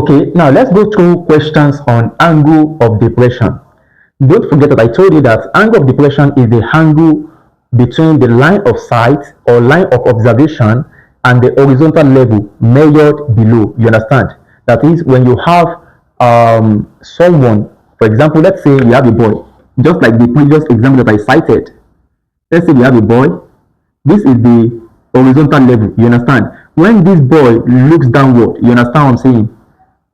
Okay, now let's go through questions on angle of depression. Don't forget that I told you that angle of depression is the angle between the line of sight or line of observation and the horizontal level measured below. You understand? That is when you have someone, for example, let's say you have a boy, just like the previous example that I cited. Let's say we have a boy. This is the horizontal level. You understand? When this boy looks downward, you understand what I'm saying?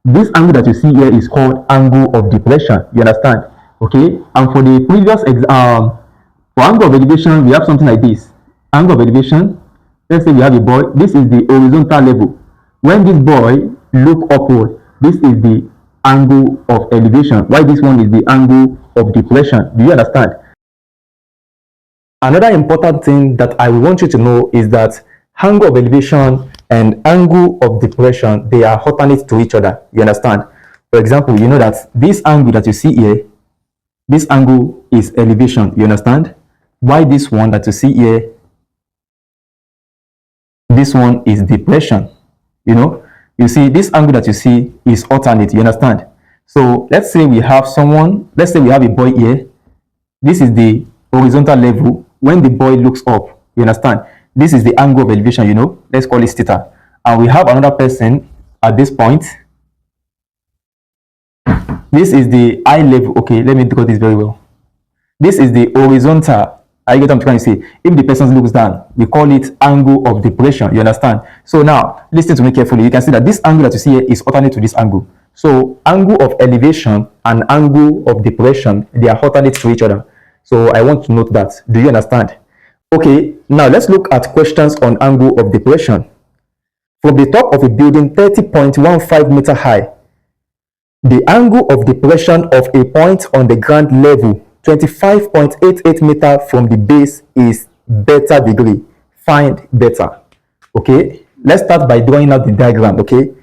This angle that you see here is called angle of depression. You understand? Okay. And for the previous for angle of elevation, we have something like this. Angle of elevation. Let's say we have a boy. This is the horizontal level. When this boy look upward, this is the angle of elevation. Why this one is the angle of depression? Do you understand? Another important thing that I want you to know is that angle of elevation and angle of depression, they are alternate to each other. You understand? For example, you know that this angle that you see here, this angle is elevation. You understand? Why this one that you see here, this one is depression. You know, you see this angle that you see is alternate. You understand? So let's say we have someone, let's say we have a boy here. This is the horizontal level. When the boy looks up, you understand? This is the angle of elevation, you know. Let's call it theta. And we have another person at this point. This is the eye level. Okay, let me do this very well. This is the horizontal. I get what I'm trying to say. If the person looks down, we call it angle of depression. You understand? So now, listen to me carefully. You can see that this angle that you see here is alternate to this angle. So angle of elevation and angle of depression, they are alternate to each other. So I want to note that. Do you understand? Okay, now let's look at questions on angle of depression. From the top of a building 30.15 meter high, the angle of depression of a point on the ground level 25.88 meter from the base is beta degree. Find beta. Okay, let's start by drawing out the diagram. Okay,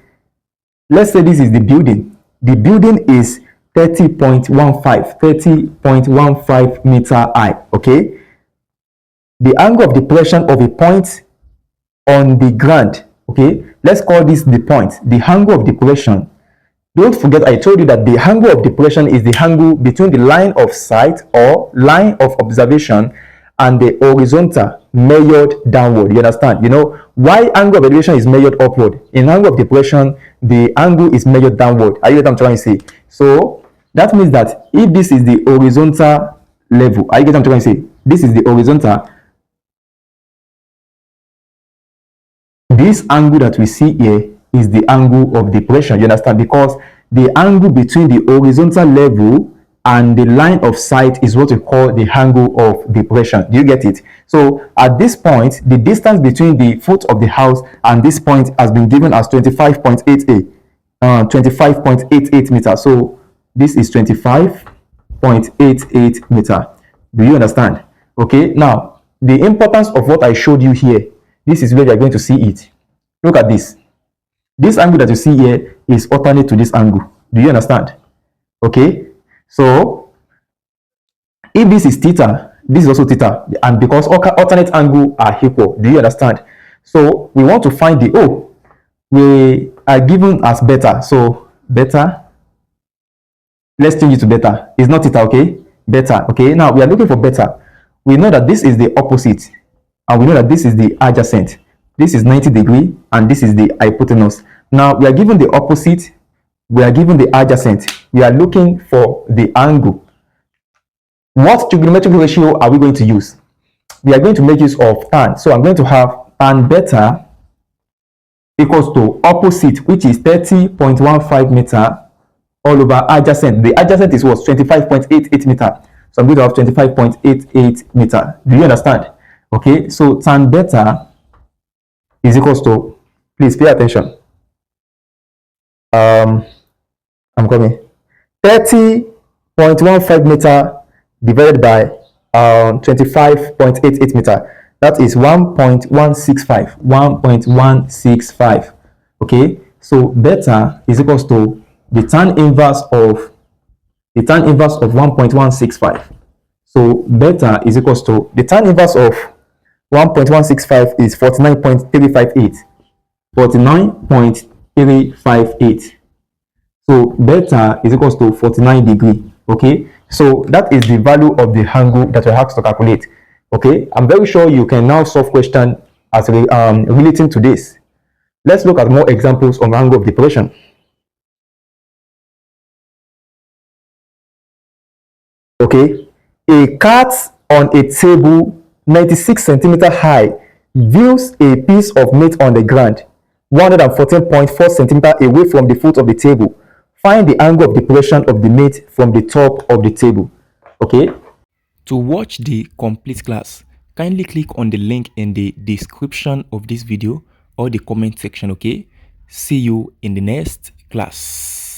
let's say this is the building. The building is 30.15 meter high. Okay, the angle of depression of a point on the ground, okay, let's call this the point, the angle of depression. Don't forget I told you that the angle of depression is the angle between the line of sight or line of observation and the horizontal measured downward. You understand? You know why angle of elevation is measured upward? In angle of depression, the angle is measured downward. Are you get what I'm trying to say? So that means that if this is the horizontal level, are you get what I'm trying to say? This is the horizontal. This angle that we see here is the angle of depression. You understand? Because the angle between the horizontal level and the line of sight is what we call the angle of depression. Do you get it? So at this point, the distance between the foot of the house and this point has been given as 25.88 meters. So this is 25.88 meter. Do you understand? Okay, now the importance of what I showed you here, this is where you are going to see it. Look at this. This angle that you see here is alternate to this angle. Do you understand? Okay, so if this is theta, this is also theta, and because alternate angle are equal. Do you understand? So we want to find the O. We are given as beta. So beta, let's change it to beta. It's not theta, okay? Beta. Okay, now we are looking for beta. We know that this is the opposite, and we know that this is the adjacent. This is 90 degree, and this is the hypotenuse. Now we are given the opposite, we are given the adjacent. We are looking for the angle. What trigonometric ratio are we going to use? We are going to make use of tan. So I'm going to have tan beta equals to opposite, which is 30.15 meter, all over adjacent. The adjacent is what? 25.88 meter. So I'm going to have 25.88 meter. Do you understand? Okay, so tan beta is equals to, please pay attention. I'm coming. 30.15 meter divided by 25.88 meter. That is 1.165. 1.165. Okay, so beta is equals to the tan inverse of 1.165. So beta is equals to the tan inverse of 1.165 is 49.358. 49.358. So beta is equals to 49 degree. Okay, so that is the value of the angle that we have to calculate. Okay, I'm very sure you can now solve question as relating to this. Let's look at more examples of angle of depression. Okay, a cat on a table 96 centimeter high views a piece of meat on the ground 114.4 centimeter away from the foot of the table. Find the angle of depression of the meat from the top of the table. Okay, to watch the complete class, kindly click on the link in the description of this video or the comment section. Okay, see you in the next class.